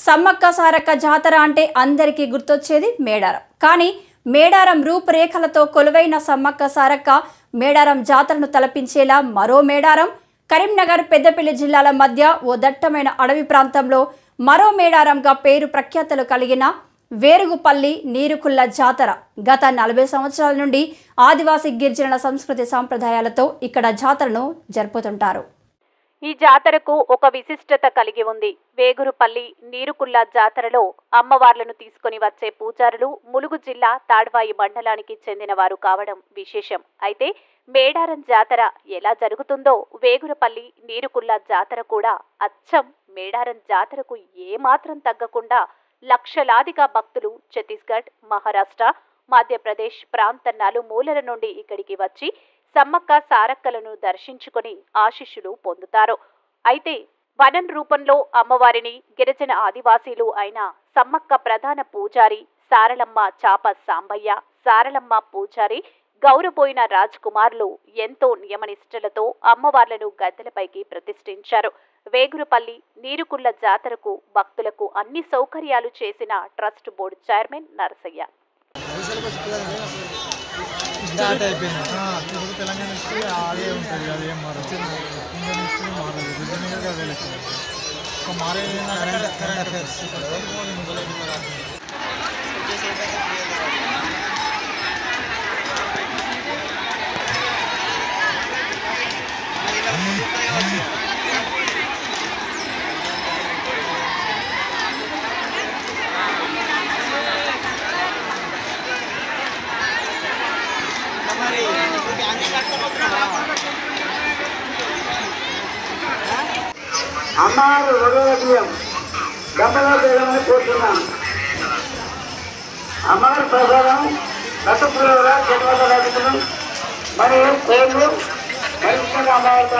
సమ్మక్క సారక్క జాతర అంటే అందరికీ గుర్తొచ్చేది మేడారం. కానీ మేడారం రూపురేఖలతో కొలువైన సమ్మక్క సారక్క మేడారం జాతరను తలపించేలా మరో మేడారం కరీంనగర్ పెద్దపల్లి జిల్లాల మధ్య ఓ దట్టమైన అడవి ప్రాంతంలో మరో మేడారంగా పేరు ప్రఖ్యాతలు కలిగిన వేరుగుపల్లి నీరుకుల్ల జాతర గత 40 సంవత్సరాల నుండి ఆదివాసీ గిరిజనుల సంస్కృతి సంప్రదాయాలతో ఇక్కడ జాతరను జరుపుతుంటారు. ఈ జాతరకు ఒక విశిష్టత కలిగి ఉంది. వేగురుపల్లి నీరుకుల్ల జాతరలో అమ్మవార్లను తీసుకుని వచ్చే పూజారులు ములుగు జిల్లా తాడ్వాయి మండలానికి చెందిన వారు కావడం విశేషం. అయితే మేడారం జాతర ఎలా జరుగుతుందో వేగురుపల్లి నీరుకుల్ల జాతర కూడా అచ్చం మేడారం జాతరకు ఏమాత్రం తగ్గకుండా లక్షలాదిగా భక్తులు ఛత్తీస్గఢ్, మహారాష్ట్ర, మధ్యప్రదేశ్ ప్రాంత నలుమూలల నుండి ఇక్కడికి వచ్చి సమ్మక్క సారక్కలను దర్శించుకుని ఆశీస్సులు పొందుతారు. అయితే వనం రూపంలో అమ్మవారిని గిరిజన ఆదివాసీలు అయిన సమ్మక్క ప్రధాన పూజారి సారలమ్మ చాప సాంబయ్య, సారలమ్మ పూజారి గౌరబోయిన రాజ్ కుమార్లు ఎంతో నియమనిష్టలతో అమ్మవార్లను గద్దెలపైకి ప్రతిష్ఠించారు. వేగురుపల్లి నీరుకుల్ల జాతరకు భక్తులకు అన్ని సౌకర్యాలు చేసిన trust board chairman Narasayya. Telangana అదే ఉంటుంది, అదేం మారదు. అమ్మవారు ఉదయం గంపలో వేయమని కోరుతున్నాం. అమ్మవారి ప్రసాదం రసపుర చెట్ల మరియు కోళ్ళు మరి అమ్మవారితో